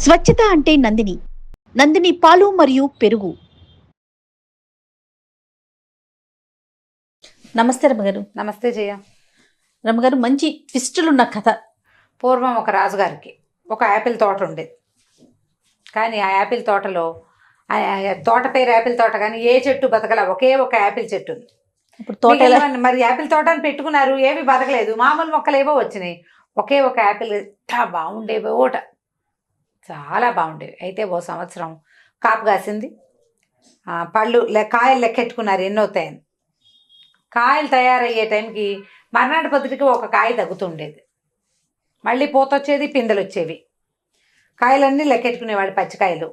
స్వచ్ఛత అంటే నందిని. నందిని పాలు మరియు పెరుగు. నమస్తే రమ్మగారు. నమస్తే జయ. రమ్మగారు, మంచి ట్విస్టులున్న కథ. పూర్వం ఒక రాజుగారికి ఒక యాపిల్ తోట ఉండేది. కానీ ఆ యాపిల్ తోటలో తోట పేరు యాపిల్ తోట, కానీ ఏ చెట్టు బతకల, ఒకే ఒక యాపిల్ చెట్టు ఉంది. ఇప్పుడు తోట మరి యాపిల్ తోట అని పెట్టుకున్నారు, ఏవి బతకలేదు, మామూలు మొక్కలు ఏవో వచ్చినాయి. ఒకే ఒక యాపిల్ ఎంత బాగుండేవి, ఓట చాలా బాగుండేవి. అయితే ఓ సంవత్సరం కాపు కాసింది. పళ్ళు కాయలు లెక్కెట్టుకున్నారు ఎన్ని అవుతాయని. కాయలు తయారయ్యే టైంకి మర్నాటి పొద్దుటికి ఒక కాయ తగ్గుతుండేది. మళ్ళీ పూత వచ్చేది, పిందెలు వచ్చేవి. కాయలన్నీ లెక్కెట్టుకునేవాడు పచ్చికాయలు.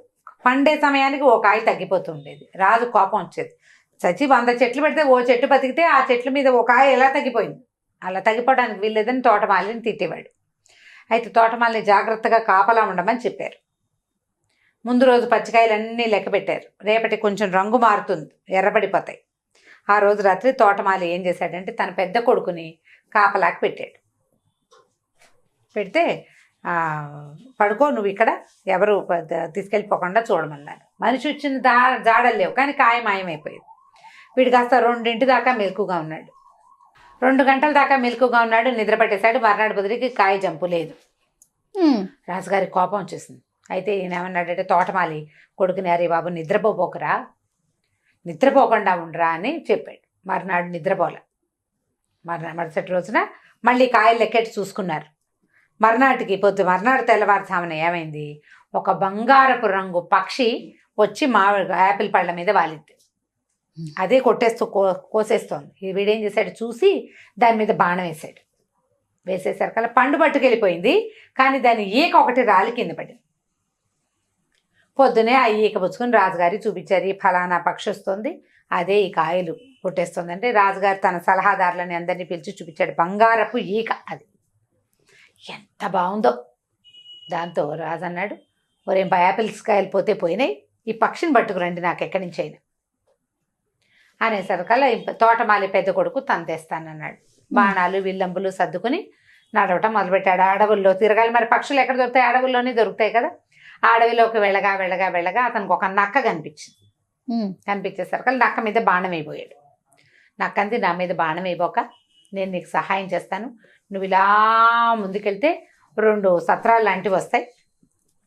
పండే సమయానికి ఓ కాయ తగ్గిపోతుండేది. రాజు కోపం వచ్చేది. చచ్చి 100 చెట్లు పెడితే ఓ చెట్టు బతికితే ఆ చెట్ల మీద ఓ కాయ ఎలా తగ్గిపోయింది, అలా తగ్గిపోవడానికి వీల్లేదని తోటమాలిని తిట్టేవాడు. అయితే తోటమాలిని జాగ్రత్తగా కాపలా ఉండమని చెప్పారు. ముందు రోజు పచ్చికాయలన్నీ లెక్క పెట్టారు. రేపటి కొంచెం రంగు మారుతుంది, ఎర్రబడిపోతాయి. ఆ రోజు రాత్రి తోటమాలి ఏం చేశాడంటే తన పెద్ద కొడుకుని కాపలాకి పెట్టాడు. పెడితే పడుకో, నువ్వు ఇక్కడ, ఎవరు తీసుకెళ్ళిపోకుండా చూడమన్నారు. మనిషి వచ్చిన జాడలు లేవు, కానీ కాయ మాయమైపోయింది. వీడు కాస్త 2 దాకా మెలకుగా ఉన్నాడు. 2 గంటల దాకా మెలకుగా ఉన్నాడు, నిద్ర పట్టేశాడు. మర్నాడు బదులుకి కాయ జంపు లేదు. రాజుగారి కోపం వచ్చేసింది. అయితే ఈయన ఏమన్నాడంటే తోటమాలి కొడుకుని, అరే బాబు నిద్రపోకరా, నిద్రపోకుండా ఉండరా అని చెప్పాడు. మర్నాడు నిద్రపోలే. మరుసటి రోజున మళ్ళీ కాయలు లెక్కెట్టి చూసుకున్నారు. మర్నాడు తెల్లవారుజామున ఏమైంది, ఒక బంగారపు రంగు పక్షి వచ్చి యాపిల్ పళ్ళ మీద వాలిద్ది. అదే కొట్టేస్తూ కోసేస్తోంది. వీడేం చేశాడు, చూసి దాని మీద బాణం వేశాడు. వేసేసరికల్లా పండు పట్టుకెళ్ళిపోయింది, కానీ దాని ఈక ఒకటి రాలి కింద పడింది. పొద్దునే ఆ ఈక పుచ్చుకొని రాజుగారి చూపించారు, ఈ ఫలానా పక్షి వస్తుంది, అదే ఈ కాయలు కొట్టేస్తుంది అంటే. రాజుగారు తన సలహాదారులని అందరినీ పిలిచి చూపించాడు. బంగారపు ఈక అది, ఎంత బాగుందో. దాంతో రాజు అన్నాడు, ఒరేం యాపిల్స్ కాయలు పోతే పోయినాయి, ఈ పక్షిని పట్టుకురండి నాకు ఎక్కడి నుంచి అయినా అనేసరికల్లా తోటమాలి పెద్ద కొడుకు తంతేస్తానన్నాడు. బాణాలు విల్లంబులు సర్దుకుని నడవటం మొదలుపెట్టాడు. అడవుల్లో తిరగాలి, మరి పక్షులు ఎక్కడ దొరుకుతాయి, అడవుల్లోనే దొరుకుతాయి కదా. ఆ అడవిలోకి వెళ్ళగా అతనికి ఒక నక్క కనిపించింది. కనిపించేసరికల్లా నక్క మీద బాణం వేయబోయాడు. నక్కంది, నా మీద బాణం వేయబోక, నేను నీకు సహాయం చేస్తాను, నువ్వు ఇలా ముందుకెళ్తే 2 సత్రాలు లాంటివి వస్తాయి.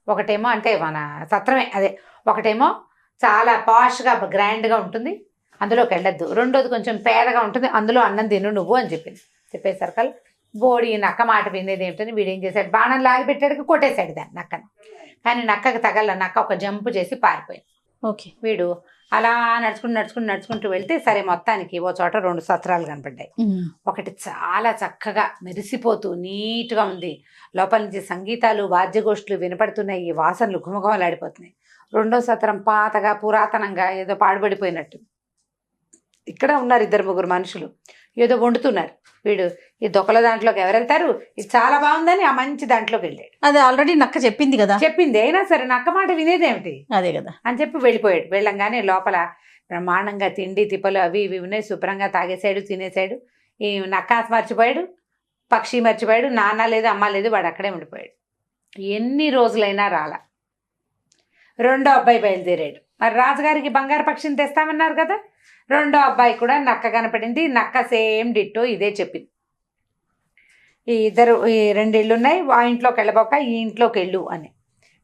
ఒకటేమో అంటే మన సత్రమే అదే, ఒకటేమో చాలా పాష్గా గ్రాండ్గా ఉంటుంది, అందులోకి వెళ్ళొద్దు. రెండోది కొంచెం పేదగా ఉంటుంది, అందులో అన్నం తిను నువ్వు అని చెప్పింది. చెప్పేసరికల్ బోడి నక్క మాట వినేది ఏమిటని వీడేం చేశాడు, బాణం లాగిపెట్టాడికి కొట్టేశాడు దాన్ని, నక్కని. కానీ నక్కకి తగల, నక్క ఒక జంపు చేసి పారిపోయింది. ఓకే. వీడు అలా నడుచుకుంటూ వెళ్తే సరే మొత్తానికి ఓ చోట 2 సత్రాలు కనపడ్డాయి. ఒకటి చాలా చక్కగా మెరిసిపోతూ నీట్గా ఉంది, లోపల నుంచి సంగీతాలు వాద్యగోష్ఠులు వినపడుతున్నాయి, ఈ వాసనలు ఘుమఘుమలాడిపోతున్నాయి. రెండో సత్రం పాతగా పురాతనంగా ఏదో పాడుబడిపోయినట్టు. ఇక్కడ ఉన్నారు 2-3 మనుషులు, ఏదో వండుతున్నారు. వీడు ఈ దొక్కల దాంట్లోకి ఎవరు వెళ్తారు, ఇది చాలా బాగుందని ఆ మంచి దాంట్లోకి వెళ్ళాడు. అదే ఆల్రెడీ నక్క చెప్పింది కదా, చెప్పింది అయినా సరే నక్క మాట వినేదేమిటి, అదే కదా అని చెప్పి వెళ్ళిపోయాడు. వెళ్ళంగానే లోపల బ్రహ్మాండంగా తిండి తిప్పలు అవి ఇవి ఉన్నాయి, శుభ్రంగా తాగేశాడు, తినేశాడు. ఈ నక్క మర్చిపోయాడు, పక్షి మర్చిపోయాడు, నాన్న లేదు అమ్మ లేదు, వాడు అక్కడే ఉండిపోయాడు. ఎన్ని రోజులైనా రాలా. రెండో అబ్బాయి బయలుదేరాడు. మరి రాజుగారికి బంగారు పక్షిని తెస్తామన్నారు కదా, రెండో అబ్బాయి కూడా నక్క కనపడింది. నక్క సేమ్ డిట్టో ఇదే చెప్పింది, ఈ 2 ఇళ్ళు ఉన్నాయి, ఆ ఇంట్లోకి వెళ్ళబోక ఈ ఇంట్లోకి వెళ్ళు అని.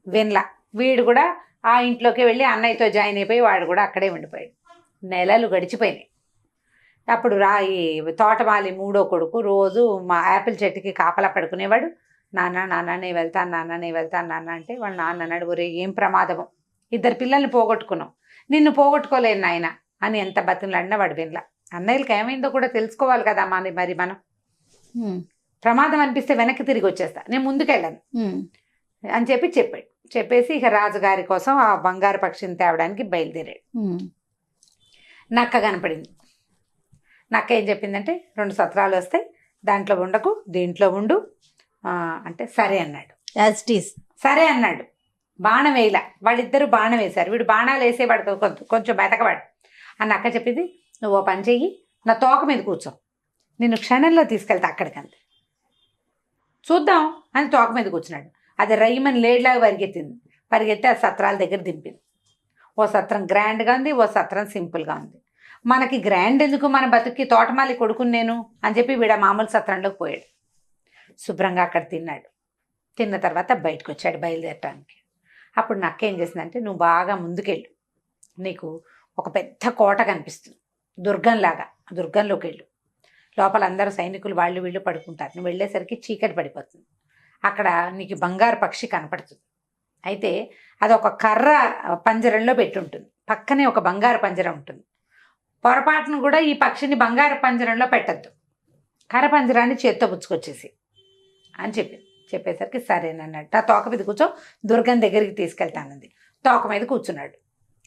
వినలా. వీడు కూడా ఆ ఇంట్లోకి వెళ్ళి అన్నయ్యతో జాయిన్ అయిపోయి వాడు కూడా అక్కడే ఉండిపోయాడు. నెలలు గడిచిపోయినాయి. అప్పుడు ఈ తోటమాలి 3వ కొడుకు రోజు మా యాపిల్ చెట్టుకి కాపలా పడుకునేవాడు. నాన్న నేను వెళ్తాను, నాన్న అంటే వాళ్ళ నాన్న అన్నాడు, ఒరే ఏం ప్రమాదము, 2 పిల్లల్ని పోగొట్టుకున్నాం, నిన్ను పోగొట్టుకోలేను నాయన అని ఎంత బతిమలాడినా వాడు వినలా. అన్నయ్యలకి ఏమైందో కూడా తెలుసుకోవాలి కదా మరి మనం. ప్రమాదం అనిపిస్తే వెనక్కి తిరిగి వచ్చేస్తా, నేను ముందుకెళ్ళను అని చెప్పాడు. చెప్పేసి ఇక రాజుగారి కోసం ఆ బంగారు పక్షిని తేవడానికి బయలుదేరాడు. నక్క కనపడింది. నక్క ఏం చెప్పిందంటే 2 సత్రాలు వస్తాయి, దాంట్లో ఉండకు, దీంట్లో ఉండు అంటే సరే అన్నాడు. యాజ్ ఇట్ ఈస్ సరే అన్నాడు. బాణం వేయలా. వాళ్ళిద్దరూ బాణం వేశారు. వీడు బాణాలు వేసేవాడు కొంచెం బెతకవాడు. ఆ నక్క చెప్పింది, నువ్వు ఓ పని చెయ్యి, నా తోక మీద కూర్చో, నిన్ను క్షణంలో తీసుకెళ్తా అక్కడికంతే, చూద్దాం అని తోక మీద కూర్చున్నాడు. అది రైమని లేడ్లాగా పరిగెత్తి ఆ సత్రాల దగ్గర దింపింది. ఓ సత్రం గ్రాండ్గా ఉంది, ఓ సత్రం సింపుల్గా ఉంది. మనకి గ్రాండ్ ఎందుకు, మన బతుక్కి తోటమాలి కొడుకుని నేను అని చెప్పి వీడ మామూలు సత్రంలోకి పోయాడు. శుభ్రంగా అక్కడ తిన్నాడు. తిన్న తర్వాత బయటకు వచ్చాడు బయలుదేరటానికి. అప్పుడు నక్క ఏం చేసిందంటే, నువ్వు బాగా ముందుకెళ్ళు, నీకు ఒక పెద్ద కోట కనిపిస్తుంది దుర్గంలాగా, దుర్గంలోకి వెళ్ళు. లోపల అందరూ సైనికులు వాళ్ళు వీళ్ళు పడుకుంటారు. నువ్వు వెళ్ళేసరికి చీకటి పడిపోతుంది. అక్కడ నీకు బంగారు పక్షి కనపడుతుంది. అయితే అది ఒక కర్ర పంజరంలో పెట్టి ఉంటుంది. పక్కనే ఒక బంగారు పంజరం ఉంటుంది. పొరపాటును కూడా ఈ పక్షిని బంగారు పంజరంలో పెట్టద్దు, కర్ర పంజరాన్ని చేత్తో పుచ్చుకొచ్చేసి అని చెప్పేసరికి సరేనన్నట్టు. ఆ తోక మీద కూర్చో, దుర్గం దగ్గరికి తీసుకెళ్తానంది. తోక మీద కూర్చున్నాడు.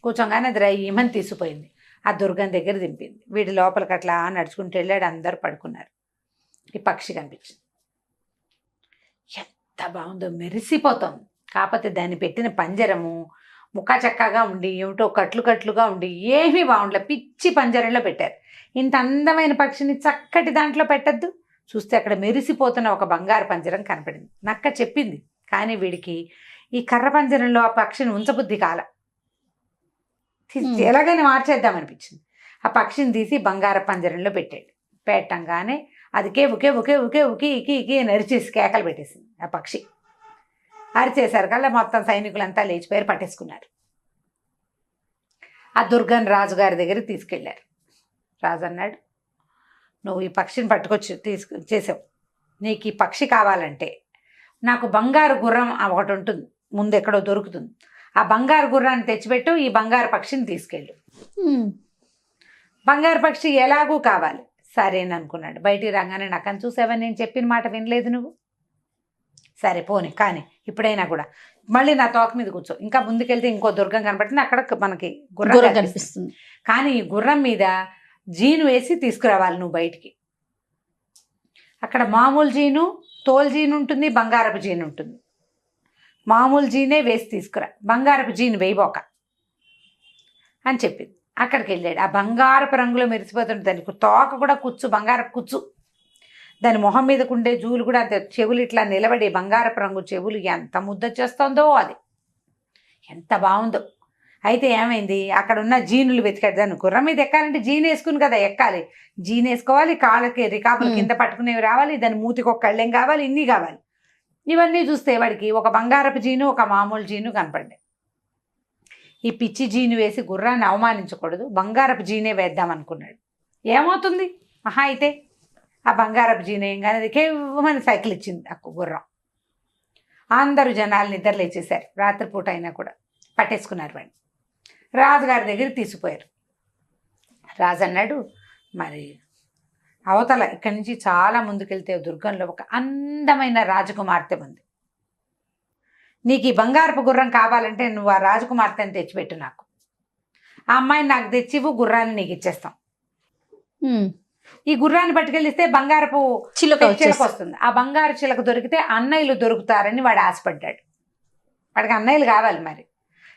కూర్చోగానే అది రైమని తీసిపోయింది. ఆ దుర్గం దగ్గర దింపింది. వీడి లోపలికి అట్లా నడుచుకుంటూ వెళ్ళాడు. అందరూ పడుకున్నారు. ఈ పక్షి కనిపించింది. ఎంత బాగుందో, మెరిసిపోతుంది. కాకపోతే దాన్ని పెట్టిన పంజరము ముఖా చక్కగా ఉండి, ఏమిటో కట్లుగా ఉండి ఏమీ బాగుండలే. పిచ్చి పంజరంలో పెట్టారు. ఇంత అందమైన పక్షిని చక్కటి దాంట్లో పెట్టద్దు. చూస్తే అక్కడ మెరిసిపోతున్న ఒక బంగారు పంజరం కనపడింది. నక్క చెప్పింది, కానీ వీడికి ఈ కర్ర పంజరంలో ఆ పక్షిని ఉంచబుద్ధి కాల. ఎలాగైనా మార్చేద్దామనిపించింది. ఆ పక్షిని తీసి బంగారు పంజరంలో పెట్టాడు. పెట్టంగానే అది ఉకి నరిచేసి కేకలు పెట్టేసింది. ఆ పక్షి అరిచేసరికల్లా మొత్తం సైనికులంతా లేచిపోయారు, పట్టేసుకున్నారు. ఆ దుర్గన్ రాజుగారి దగ్గరికి తీసుకెళ్ళారు. రాజు అన్నాడు, నువ్వు ఈ పక్షిని పట్టుకొచ్చి చేసావు, నీకు ఈ పక్షి కావాలంటే నాకు బంగారు గుర్రం ఒకటి ఉంటుంది, ముందు ఎక్కడో దొరుకుతుంది, ఆ బంగారు గుర్రాన్ని తెచ్చిపెట్టు, ఈ బంగారు పక్షిని తీసుకెళ్ళు. బంగారు పక్షి ఎలాగూ కావాలి. సరేననుకున్నాడు. బయటికి రాగానే నక్కని చూసావా, నేను చెప్పిన మాట వినలేదు నువ్వు, సరే పోనీ కానీ ఇప్పుడైనా కూడా మళ్ళీ నా తోక మీద కూర్చో. ఇంకా ముందుకెళ్తే ఇంకో దుర్గం కనపడుతుంది, అక్కడ మనకి గుర్రం కనిపిస్తుంది. కానీ ఈ గుర్రం మీద జీను వేసి తీసుకురావాలి నువ్వు బయటికి. అక్కడ మామూలు జీను, తోలు జీను ఉంటుంది, బంగారపు జీను ఉంటుంది. మామూలు జీనే వేసి తీసుకురా, బంగారపు జీను వేయబోక అని చెప్పింది. అక్కడికి వెళ్ళాడు. ఆ బంగారపు రంగులో మెరిసిపోతుంది. దానికి తోక కూడా కుచ్చు, బంగారపు కుచ్చు. దాని మొహం మీదకు ఉండే జూలు కూడా అంతే, చెవులు ఇట్లా నిలబడి బంగారపు రంగు చెవులు ఎంత ముద్ద చేస్తుందో, అది ఎంత బాగుందో. అయితే ఏమైంది, అక్కడ ఉన్న జీనులు వెతికాడు. దాన్ని గుర్రం మీద ఎక్కాలంటే జీన్ వేసుకుని కదా ఎక్కాలి. జీన్ వేసుకోవాలి, కాళ్ళకి రికాపులు కింద పట్టుకునేవి రావాలి, దాని మూతికి ఒక కళ్ళెం కావాలి, ఇన్ని కావాలి. ఇవన్నీ చూస్తే వాడికి ఒక బంగారపు జీను, ఒక మామూలు జీను కనపడ్డాయి. ఈ పిచ్చి జీను వేసి గుర్రాన్ని అవమానించకూడదు, బంగారపు జీనే వేద్దాం అనుకున్నాడు. ఏమవుతుంది మహా అయితే ఆ బంగారపు జీనే కానీ అది కేవలం సైకిల్ ఇచ్చింది ఆ గుర్రం. అందరూ జనాలు నిద్ర లేచేశారు. రాత్రిపూట అయినా కూడా పట్టేసుకున్నారు వాడిని. రాజుగారి దగ్గరికి తీసుకుపోయారు. రాజు అన్నాడు, మరి అవతల ఇక్కడి నుంచి చాలా ముందుకెళ్తే దుర్గంలో ఒక అందమైన రాజకుమార్తె ఉంది. నీకు ఈ బంగారపు గుర్రం కావాలంటే నువ్వు ఆ రాజకుమార్తెని తెచ్చిపెట్టు, నాకు ఆ అమ్మాయిని నాకు తెచ్చివు, గుర్రాన్ని నీకు ఇచ్చేస్తాం. ఈ గుర్రాన్ని పట్టుకెళ్ళిస్తే బంగారపు చిలక వస్తుంది. ఆ బంగారు చిలక దొరికితే అన్నయ్యలు దొరుకుతారని వాడు ఆశపడ్డాడు. వాడికి అన్నయ్యలు కావాలి. మరి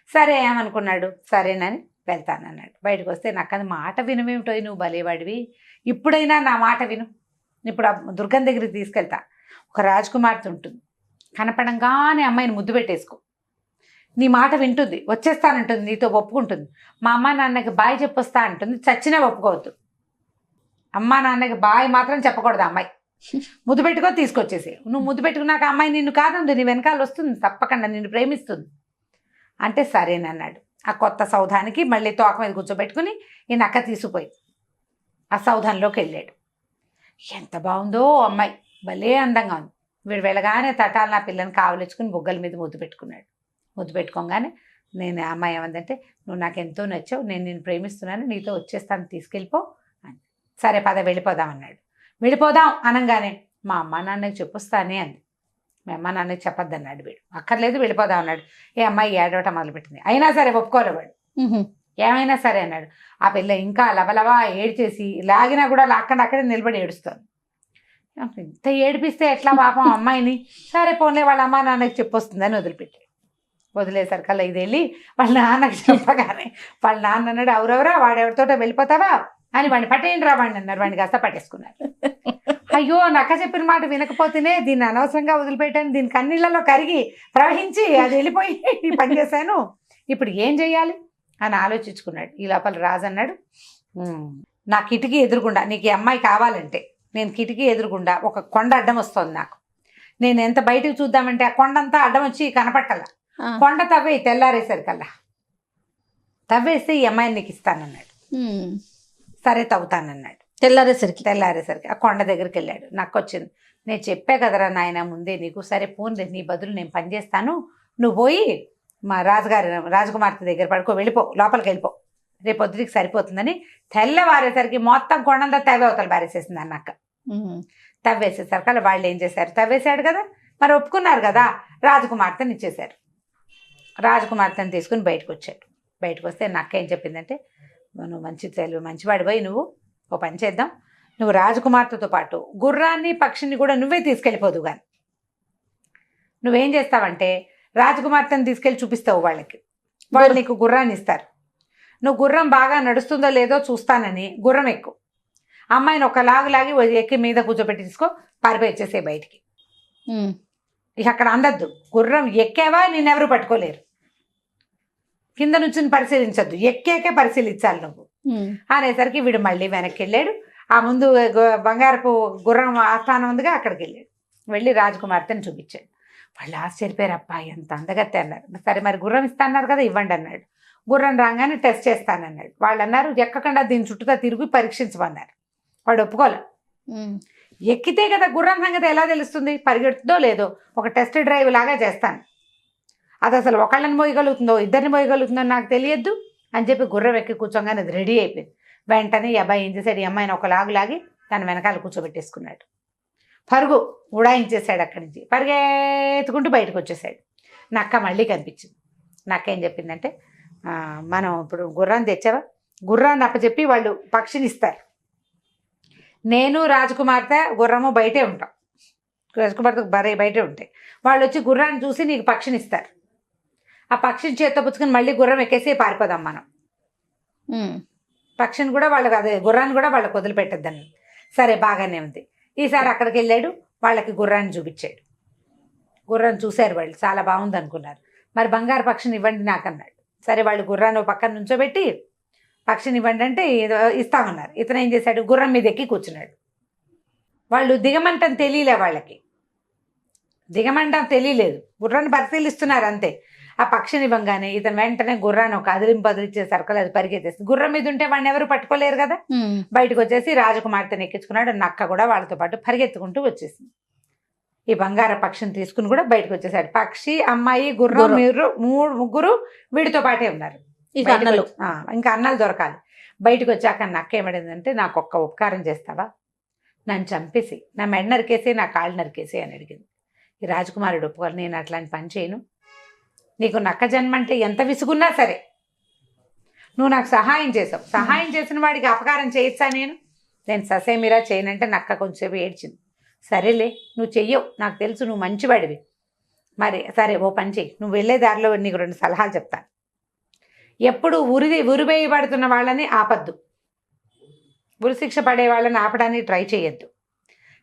సరే ఏమనుకున్నాడు, సరేనని వెళ్తానన్నాడు. బయటకు వస్తే నాకు అది మాట వినమేమిటో, నువ్వు భలేవాడివి, ఇప్పుడైనా నా మాట విను, ఇప్పుడు ఆ దుర్గం దగ్గరికి తీసుకెళ్తా. ఒక రాజకుమార్తె ఉంటుంది, కనపడంగానే అమ్మాయిని ముద్దు పెట్టేసుకో, నీ మాట వింటుంది, వచ్చేస్తానంటుంది, నీతో ఒప్పుకుంటుంది. మా అమ్మ నాన్నకి బాయ్ చెప్పొస్తా అంటుంది, చచ్చినా ఒప్పుకోవద్దు. అమ్మ నాన్నకి బాయ్ మాత్రం చెప్పకూడదు. అమ్మాయి ముద్దు పెట్టుకో, తీసుకొచ్చేసి. నువ్వు ముద్దు పెట్టుకున్నాక అమ్మాయి నిన్ను కాదందు, నీ వెనకాల వస్తుంది, తప్పకుండా నిన్ను ప్రేమిస్తుంది అంటే సరేనన్నాడు. ఆ కొత్త సౌధానికి మళ్ళీ తోక మీద కూర్చోబెట్టుకుని ఈ నక్క తీసుకుపోయి ఆ సౌధంలోకి వెళ్ళాడు. ఎంత బాగుందో అమ్మాయి, భలే అందంగా ఉంది. వీడు వెళ్ళగానే తటాలు నా పిల్లని కావలించుకుని బుగ్గల మీద ముద్దు పెట్టుకున్నాడు. ముద్దు పెట్టుకోగానే నేను అమ్మాయి ఏమందంటే, నువ్వు నాకు ఎంతో నచ్చావు, నేను నిన్ను ప్రేమిస్తున్నాను, నీతో వచ్చేస్తాను, తీసుకెళ్ళిపో అని. సరే పద వెళ్ళిపోదాం అన్నాడు. వెళ్ళిపోదాం అనగానే మా అమ్మ నాన్నకి చెప్పొస్తానే అంది. మీ అమ్మ నాన్నకి చెప్పొద్దన్నాడు వీడు. అక్కర్లేదు వెళ్ళిపోదాం అన్నాడు. ఏ అమ్మాయి ఏడవటం మొదలుపెట్టింది. అయినా సరే ఒప్పుకోలే వాడు. ఏమైనా సరే అన్నాడు. ఆ పిల్ల ఇంకా లవలవా ఏడ్చేసి లాగినా కూడా లాక్కండి అక్కడే నిలబడి ఏడుస్తుంది. ఇంత ఏడిపిస్తే ఎట్లా పాపం అమ్మాయిని, సరే పోన్లే వాళ్ళ అమ్మ నాన్నకి చెప్పొస్తుందని వదిలిపెట్టాడు. వదిలేసరికల్లా ఇది వెళ్ళి వాళ్ళ నాన్నకి చెప్పగానే వాళ్ళ నాన్న అన్నాడు, ఎవరెవరా వాడెవరితోటో వెళ్ళిపోతావా అని వాడిని పట్టేయండి రా వాడిని అన్నారు. వాడిని కాస్త పట్టేసుకున్నారు. అయ్యో నక్క చెప్పిన మాట వినకపోతేనే దీన్ని అనవసరంగా వదిలిపెట్టాను, దీని కన్నీళ్ళలో కరిగి ప్రవహించి అది వెళ్ళిపోయి ఈ పని చేశాను, ఇప్పుడు ఏం చెయ్యాలి అని ఆలోచించుకున్నాడు. ఈ లోపల రాజు అన్నాడు, నా కిటికీ ఎదురుగుండా నీకు ఈ అమ్మాయి కావాలంటే నేను కిటికీ ఎదురుగుండా ఒక కొండ అడ్డం వస్తుంది నాకు, నేను ఎంత బయటకు చూద్దామంటే ఆ కొండ అంతా అడ్డం వచ్చి కనపట్టాల, కొండ తవ్వే తెల్లారేసరికల్లా తవ్వేస్తే ఈ అమ్మాయిని నీకు ఇస్తానన్నాడు. సరే తవ్వుతానన్నాడు. తెల్లారేసరికి ఆ కొండ దగ్గరికి వెళ్ళాడు. నాకు వచ్చింది, నేను చెప్పా కదరా నాయన ముందే నీకు, సరే పోన్లే నీ బదులు నేను పని చేస్తాను, నువ్వు పోయి మా రాజకుమార్తె దగ్గర పడుకో, వెళ్ళిపో, లోపలికి వెళ్ళిపో, రేపు పొద్దుటికి సరిపోతుందని తెల్లవారేసరికి మొత్తం కొండంతా తవ్వే అవతల బారేసేసింది అన్నక్క. తవ్వేసేసరికి అలా వాళ్ళు ఏం చేశారు, తవ్వేశాడు కదా మరి ఒప్పుకున్నారు కదా, రాజకుమార్తెని ఇచ్చేశారు. రాజకుమార్తెని తీసుకుని బయటకు వచ్చాడు. బయటకు వస్తే నక్క ఏం చెప్పిందంటే, నువ్వు మంచివాడి పోయి నువ్వు ఓ పని చేద్దాం, నువ్వు రాజకుమార్తెతో పాటు గుర్రాన్ని పక్షిని కూడా నువ్వే తీసుకెళ్ళిపోదు కానీ నువ్వేం చేస్తావంటే రాజకుమార్తెని తీసుకెళ్ళి చూపిస్తావు వాళ్ళకి, వాళ్ళు నీకు గుర్రాన్ని ఇస్తారు, నువ్వు గుర్రం బాగా నడుస్తుందో లేదో చూస్తానని గుర్రం ఎక్కువ, అమ్మాయిని ఒక లాగి ఎక్కి మీద కూర్చోబెట్టి తీసుకో, పారిపోయి బయటికి, ఇక అక్కడ అందద్దు, గుర్రం ఎక్కేవా నిన్నెవరూ పట్టుకోలేరు, కింద నుంచి పరిశీలించద్దు, ఎక్కేకే పరిశీలించాలి నువ్వు అనేసరికి వీడు మళ్ళీ వెనక్కి వెళ్ళాడు. ఆ ముందు బంగారపు గుర్రం ఆస్థానం ఉందిగా అక్కడికి వెళ్ళాడు. వెళ్ళి రాజకుమార్తెని చూపించాడు. వాళ్ళు ఆశ్చర్యపోయారు, అబ్బా ఎంత అందగత్తే అన్నారు. సరే మరి గుర్రం ఇస్తాన్నారు కదా ఇవ్వండి అన్నాడు. గుర్రం రాగానే టెస్ట్ చేస్తానన్నాడు. వాళ్ళు అన్నారు ఎక్కకుండా దీని చుట్టూతా తిరిగి పరీక్షించమన్నారు. వాడు ఒప్పుకోలే. ఎక్కితే కదా గుర్రం సంగతి ఎలా తెలుస్తుంది, పరిగెడుతుందో లేదో, ఒక టెస్ట్ డ్రైవ్ లాగా చేస్తాను, అది అసలు ఒకళ్ళని మోయగలుగుతుందో ఇద్దరిని మోయగలుగుతుందో నాకు తెలియద్దు అని చెప్పి గుర్రం ఎక్కి కూర్చోగానే అది రెడీ అయిపోయింది. వెంటనే ఈ అబ్బాయి ఏం చేశాడు, ఈ అమ్మాయిని ఒక లాగి తన వెనకాల కూర్చోబెట్టేసుకున్నాడు. పరుగు ఉడాయించేశాడు. అక్కడి నుంచి పరిగెత్తుకుంటూ బయటకు వచ్చేసాడు. నక్క మళ్ళీ కనిపించింది. నక్క ఏం చెప్పిందంటే, మనం ఇప్పుడు గుర్రాన్ని తెచ్చావా, గుర్రాన్ని అప్పచెప్పి వాళ్ళు పక్షిని ఇస్తారు, నేను రాజకుమార్తె గుర్రము బయటే ఉంటాం, రాజకుమార్తెకు బయటే ఉంటాయి, వాళ్ళు వచ్చి గుర్రాన్ని చూసి నీకు పక్షిని ఇస్తారు, ఆ పక్షిని చేత్తో పుచ్చుకొని మళ్ళీ గుర్రం ఎక్కేసి పారిపోదాం మనం, పక్షిని కూడా వాళ్ళకి అదే గుర్రాన్ని కూడా వాళ్ళకి వదిలిపెట్టద్దని. సరే బాగానే ఉంది. ఈసారి అక్కడికి వెళ్ళాడు, వాళ్ళకి గుర్రాన్ని చూపించాడు. గుర్రాన్ని చూశారు వాళ్ళు, చాలా బాగుంది అనుకున్నారు. మరి బంగారు పక్షిని ఇవ్వండి నాకు అన్నాడు. సరే వాళ్ళు గుర్రాన్ని పక్కన నుంచోబెట్టి పక్షిని ఇవ్వండి అంటే ఇస్తామన్నారు. ఇతను ఏం చేశాడు, గుర్రం మీద ఎక్కి కూర్చున్నాడు. వాళ్ళు దిగమంటం తెలియలే, వాళ్ళకి దిగమంటం తెలియలేదు, గుర్రాన్ని పరిశీలిస్తున్నారు అంతే. ఆ పక్షిని ఇవ్వగానే ఇతను వెంటనే గుర్రాన్ని ఒక అదిలింపదిలిచ్చే సర్కల్ అది పరిగెత్తేసి, గుర్రం మీద ఉంటే వాడిని ఎవరు పట్టుకోలేరు కదా, బయటకు వచ్చేసి రాజకుమార్తెని ఎక్కించుకున్నాడు. నక్క కూడా వాళ్ళతో పాటు పరిగెత్తుకుంటూ వచ్చేసింది. ఈ బంగార పక్షిని తీసుకుని కూడా బయటకు వచ్చేసాడు. పక్షి, అమ్మాయి, గుర్రం, ముగ్గురు వీడితో పాటే ఉన్నారు. ఇంకా అన్నలు దొరకాలి. బయటకు వచ్చాక నక్క ఏమడిందంటే, నాకు ఒక్క ఉపకారం చేస్తావా, నన్ను చంపేసి నా మెడ నరికేసి నా కాళ్ళు నరికేసి అని అడిగింది. ఈ రాజకుమారుడు ఒప్పుకోవాలి, నేను అట్లాంటి పని చేయను, నీకు నక్క జన్మ అంటే ఎంత విసుగున్నా సరే నువ్వు నాకు సహాయం చేసావు, సహాయం చేసిన వాడికి అపకారం చేయొచ్చా, నేను ససేమిరా చేయనంటే నక్క కొంచెంసేపు ఏడ్చింది. సరేలే నువ్వు చెయ్యవు, నాకు తెలుసు నువ్వు మంచివాడివి, మరి సరే ఓ పని చెయ్యి, నువ్వు వెళ్ళే దారిలో నీకు 2 సలహాలు చెప్తాను. ఎప్పుడు ఉరివేయబడుతున్న వాళ్ళని ఆపద్దు, ఉరిశిక్ష పడే వాళ్ళని ఆపడానికి ట్రై చేయొద్దు.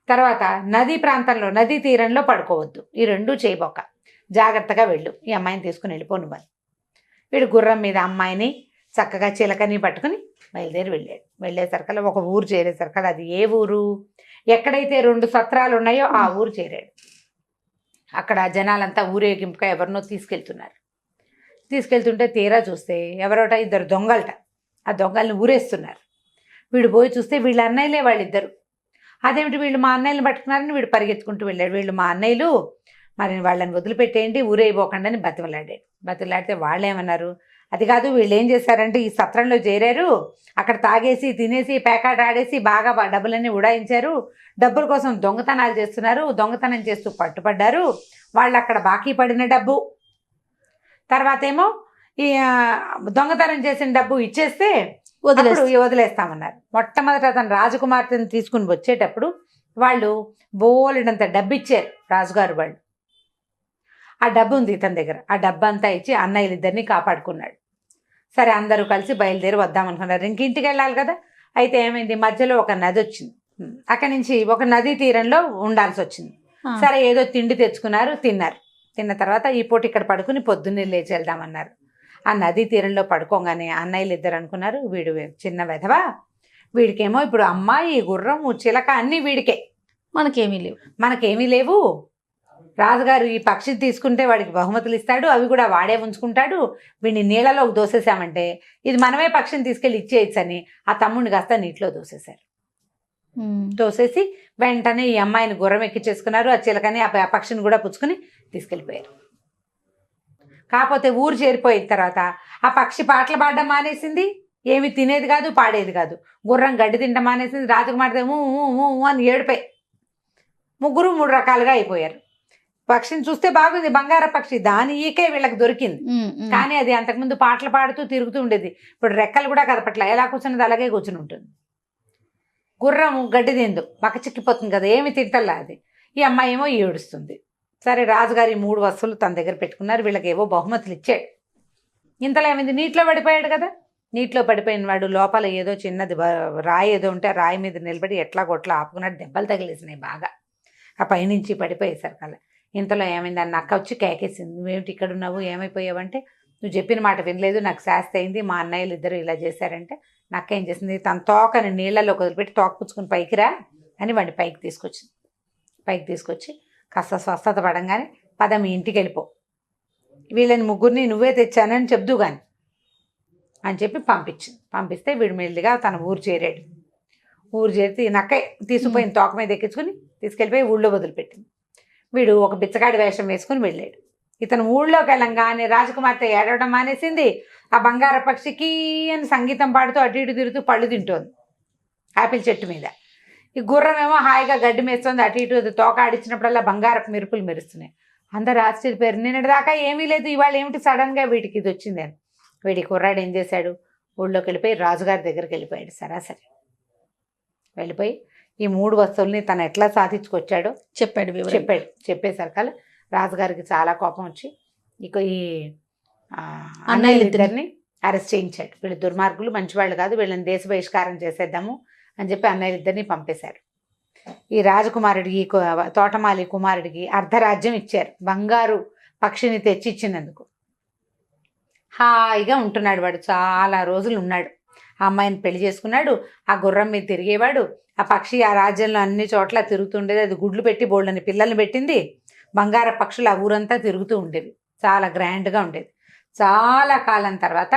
తర్వాత నదీ ప్రాంతంలో, నదీ తీరంలో పడుకోవద్దు. ఈ 2 చేయబోక జాగ్రత్తగా వెళ్ళు, ఈ అమ్మాయిని తీసుకుని వెళ్ళిపోను మరి. వీడు గుర్రం మీద అమ్మాయిని చక్కగా చిలకని పట్టుకుని బయలుదేరి వెళ్ళాడు. వెళ్ళేసరికల్లా ఒక ఊరు చేరేసరికల్లా, అది ఏ ఊరు, ఎక్కడైతే 2 సత్రాలు ఉన్నాయో ఆ ఊరు చేరాడు. అక్కడ జనాలంతా ఊరేగింపుగా ఎవరినో తీసుకెళ్తుంటే తీరా చూస్తే ఎవరోట 2 దొంగలట, ఆ దొంగల్ని ఊరేస్తున్నారు. వీడు పోయి చూస్తే వీళ్ళ అన్నయ్యలే వాళ్ళిద్దరు. అదేమిటి వీళ్ళు మా అన్నయ్యని పట్టుకున్నారని వీడు పరిగెత్తుకుంటూ వెళ్ళాడు. వీళ్ళు మా అన్నయ్యలు, మరి వాళ్ళని వదిలిపెట్టేయండి, ఊరైపోకండి అని బతిలాడితే వాళ్ళు ఏమన్నారు, అది కాదు వీళ్ళు ఏం చేశారంటే ఈ సత్రంలో చేరారు, అక్కడ తాగేసి తినేసి పేకాట ఆడేసి బాగా డబ్బులన్నీ ఉడాయించారు, డబ్బుల కోసం దొంగతనాలు చేస్తున్నారు, దొంగతనం చేస్తూ పట్టుపడ్డారు, వాళ్ళు అక్కడ బాకీ పడిన డబ్బు, తర్వాత ఏమో ఈ దొంగతనం చేసిన డబ్బు ఇచ్చేస్తే వదిలేస్తామన్నారు. మొట్టమొదట అతను రాజకుమార్తెను తీసుకుని వచ్చేటప్పుడు వాళ్ళు బోలెడంత డబ్బు ఇచ్చారు రాజుగారు వాళ్ళు. ఆ డబ్బు ఉంది ఇతని దగ్గర, ఆ డబ్బు అంతా ఇచ్చి అన్నయ్యలిద్దరిని కాపాడుకున్నాడు. సరే అందరూ కలిసి బయలుదేరి వద్దామనుకున్నారు, ఇంటికి వెళ్ళాలి కదా. అయితే ఏమైంది, మధ్యలో ఒక నది వచ్చింది. అక్కడి నుంచి ఒక నదీ తీరంలో ఉండాల్సి వచ్చింది. సరే ఏదో తిండి తెచ్చుకున్నారు, తిన్నారు. తిన్న తర్వాత ఈ పూట ఇక్కడ పడుకుని పొద్దున్నే లేచి వెళ్దామన్నారు. ఆ నదీ తీరంలో పడుకోగానే అన్నయ్యలు ఇద్దరు అనుకున్నారు, వీడు చిన్న వెధవా, వీడికేమో ఇప్పుడు అమ్మాయి, గుర్రం, చిలక అన్నీ వీడికే, మనకేమీ లేవు. రాజుగారు ఈ పక్షి తీసుకుంటే వాడికి బహుమతులు ఇస్తాడు, అవి కూడా వాడే ఉంచుకుంటాడు. వీడిని నీళ్ళలోకి దోసేసామంటే ఇది మనమే పక్షిని తీసుకెళ్ళి ఇచ్చేయచ్చు అని ఆ తమ్ముడిని కాస్త నీటిలో దోసేశారు. దోసేసి వెంటనే ఈ అమ్మాయిని గుర్రం ఎక్కించేసుకున్నారు. ఆ చిలకని ఆ పక్షిని కూడా పుచ్చుకుని తీసుకెళ్ళిపోయారు. కాకపోతే ఊరు చేరిపోయిన తర్వాత ఆ పక్షి పాటలు పాడడం మానేసింది, ఏమి తినేది కాదు, పాడేది కాదు. గుర్రం గడ్డి తినడం మానేసింది. రాజకుమార్తె అని ఏడిపోయి ముగ్గురు 3 రకాలుగా అయిపోయారు. పక్షిని చూస్తే బాగుంది, బంగార పక్షి, దాని ఈకే వీళ్ళకి దొరికింది. కానీ అది అంతకుముందు పాటలు పాడుతూ తిరుగుతూ ఉండేది. ఇప్పుడు రెక్కలు కూడా కదపట్ల, ఎలా కూర్చున్నది అలాగే కూర్చుని ఉంటుంది. గుర్రం గడ్డి తిందు, మక్క చిక్కిపోతుంది కదా, ఏమి తింటల్లా అది. ఈ అమ్మాయి ఏమో ఏడుస్తుంది. సరే రాజుగారు ఈ 3 వస్తువులు తన దగ్గర పెట్టుకున్నారు. వీళ్ళకి ఏవో బహుమతులు ఇచ్చాడు. ఇంతలో ఏమైంది, నీటిలో పడిపోయాడు కదా. నీటిలో పడిపోయిన వాడు లోపల ఏదో చిన్నది రాయి ఏదో ఉంటే ఆ రాయి మీద నిలబడి ఎట్లా కొట్లా ఆపుకున్నాడు. దెబ్బలు తగిలేసినాయి బాగా. ఆ పైనుంచి పడిపోయేసరికి అలా. ఇంతలో ఏమైంది, అన్న అక్క వచ్చి కేకేసింది, నువ్వేమిటి ఇక్కడ ఉన్నావు, ఏమైపోయావంటే, నువ్వు చెప్పిన మాట వినలేదు, నాకు శాస్తి అయింది, మా అన్నయ్యలు ఇద్దరు ఇలా చేశారంటే. నక్క ఏం చేసింది, తన తోకని నీళ్ళలో వదిలిపెట్టి తోక పుచ్చుకుని పైకి రా అని వాడిని పైకి తీసుకొచ్చింది. పైకి తీసుకొచ్చి కాస్త స్వస్థత పడంగానే పద మీ ఇంటికి వెళ్ళిపో, వీళ్ళని ముగ్గురిని నువ్వే తెచ్చానని చెప్దు కానీ అని చెప్పి పంపించింది. పంపిస్తే వీడు మెల్లిగా తన ఊరు చేరాడు. ఊరు చేరి నక్క తీసుకుపోయిన తోక మీద ఎక్కించుకుని తీసుకెళ్ళిపోయి ఊళ్ళో వదిలిపెట్టింది. వీడు ఒక బిచ్చగాడి వేషం వేసుకుని వెళ్ళాడు. ఇతను ఊళ్ళోకి వెళ్ళంగానే రాజకుమార్తె ఏడవడం మానేసింది. ఆ బంగార పక్షికి అని సంగీతం పాడుతూ అటు ఇటు తిరుగుతూ పళ్ళు తింటోంది ఆపిల్ చెట్టు మీద. ఈ గుర్రం ఏమో హాయిగా గడ్డి మేస్తుంది, అటు ఇటు తోక ఆడిచ్చినప్పుడల్లా బంగారపు మెరుపులు మెరుస్తున్నాయి. అందరు ఆశ్చర్యపోయారు, నిన్నటి దాకా ఏమీ లేదు, ఇవాళ ఏమిటి సడన్గా వీటికి ఇది వచ్చింది అని. వీడి కుర్రాడు ఏం చేశాడు, ఊళ్ళోకి వెళ్ళిపోయి రాజుగారి దగ్గరికి వెళ్ళిపోయాడు. సరాసరి వెళ్ళిపోయి ఈ 3 వస్తువుల్ని తను ఎట్లా సాధించుకొచ్చాడో చెప్పేసరికల్లా రాజుగారికి చాలా కోపం వచ్చి ఇక ఈ అన్నయ్యలిద్దరిని అరెస్ట్ చేయించాడు. వీళ్ళు దుర్మార్గులు, మంచివాళ్ళు కాదు, వీళ్ళని దేశ బహిష్కారం చేసేద్దాము అని చెప్పి అన్నయ్యలిద్దరిని పంపేశారు. ఈ రాజకుమారుడికి, తోటమాలి కుమారుడికి అర్ధరాజ్యం ఇచ్చారు, బంగారు పక్షిని తెచ్చి ఇచ్చినందుకు. హాయిగా ఉంటున్నాడు వాడు, చాలా రోజులు ఉన్నాడు. ఆ అమ్మాయిని పెళ్లి చేసుకున్నాడు. ఆ గుర్రం మీద తిరిగేవాడు. ఆ పక్షి ఆ రాజ్యంలో అన్ని చోట్ల తిరుగుతుండేది. అది గుడ్లు పెట్టి బోళ్ళని పిల్లల్ని పెట్టింది. బంగార పక్షులు ఆ ఊరంతా తిరుగుతూ ఉండేవి. చాలా గ్రాండ్గా ఉండేది. చాలా కాలం తర్వాత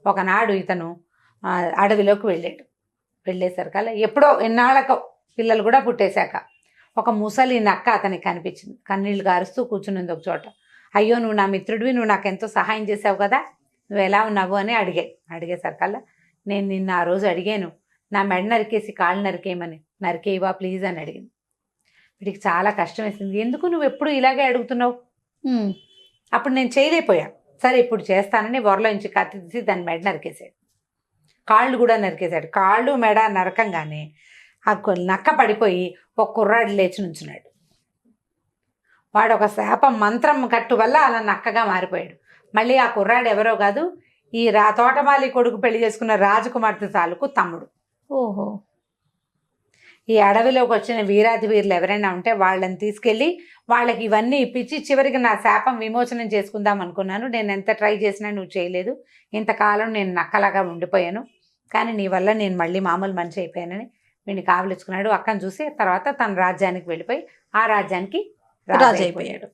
ఒకనాడు ఇతను అడవిలోకి వెళ్ళాడు. వెళ్ళేసరికల్లా ఎప్పుడో ఎన్నాళ్ళకో పిల్లలు కూడా పుట్టేశాక ఒక ముసలి నక్క అతనికి కనిపించింది. కన్నీళ్ళు గారుస్తూ కూర్చున్నది ఒక చోట. అయ్యో నువ్వు నా మిత్రుడివి, నువ్వు నాకు ఎంతో సహాయం చేసావు కదా, నువ్వు ఎలా ఉన్నావు అని అడిగేసరికల్లా నేను నిన్న ఆ రోజు అడిగాను, నా మెడ నరికేసి కాళ్ళు నరికేయమని, నరికేయవా ప్లీజ్ అని అడిగింది. వీడికి చాలా కష్టం వేసింది. ఎందుకు నువ్వు ఎప్పుడు ఇలాగే అడుగుతున్నావు, అప్పుడు నేను చేయలేకపోయాను, సరే ఇప్పుడు చేస్తానని వరలోంచి కత్తి తీసి దాని మెడ నరికేసాడు. కాళ్ళు కూడా నరికేశాడు. కాళ్ళు మెడ నరకంగానే ఆ నక్క పడిపోయి ఒక కుర్రాడు లేచి నుంచున్నాడు. వాడు ఒక శాపం మంత్రం కట్టు వల్ల అలా నక్కగా మారిపోయాడు. మళ్ళీ ఆ కుర్రాడు ఎవరో కాదు, ఈ తోటమాలి కొడుకు పెళ్లి చేసుకున్న రాజకుమార్తె తాలూకు తమ్ముడు. ఓహో. ఈ అడవిలోకి వచ్చిన వీరాది వీరులు ఎవరైనా ఉంటే వాళ్ళని తీసుకెళ్ళి వాళ్ళకి ఇవన్నీ ఇప్పించి చివరికి నా శాపం విమోచనం చేసుకుందాం అనుకున్నాను. నేను ఎంత ట్రై చేసినా నువ్వు చేయలేదు. ఇంతకాలం నేను నక్కలాగా ఉండిపోయాను, కానీ నీ వల్ల నేను మళ్ళీ మామూలు మనిషి అయిపోయానని వీడిని కావలించుకున్నాడు. అక్కని చూసి తర్వాత తన రాజ్యానికి వెళ్ళిపోయి ఆ రాజ్యానికి రాజు అయిపోయాడు.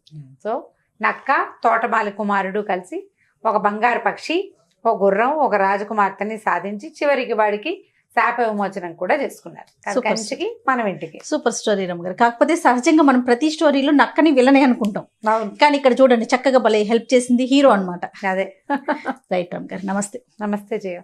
సో నక్క, తోటమాలి కుమారుడు కలిసి ఒక బంగారు పక్షి, ఒక గుర్రం, ఒక రాజకుమార్తెని సాధించి చివరికి వాడికి శాప విమోచనం కూడా చేసుకున్నారు. కంచికి మనం ఇంటికి. సూపర్ స్టోరీ రమ్మ గారు. కాకపోతే సహజంగా మనం ప్రతి స్టోరీలో నక్కని విలనే అనుకుంటాం, కానీ ఇక్కడ చూడండి చక్కగా భలే హెల్ప్ చేసింది హీరో అనమాట. అదే. రైట్ రమ్మ గారు, నమస్తే. నమస్తే జయ.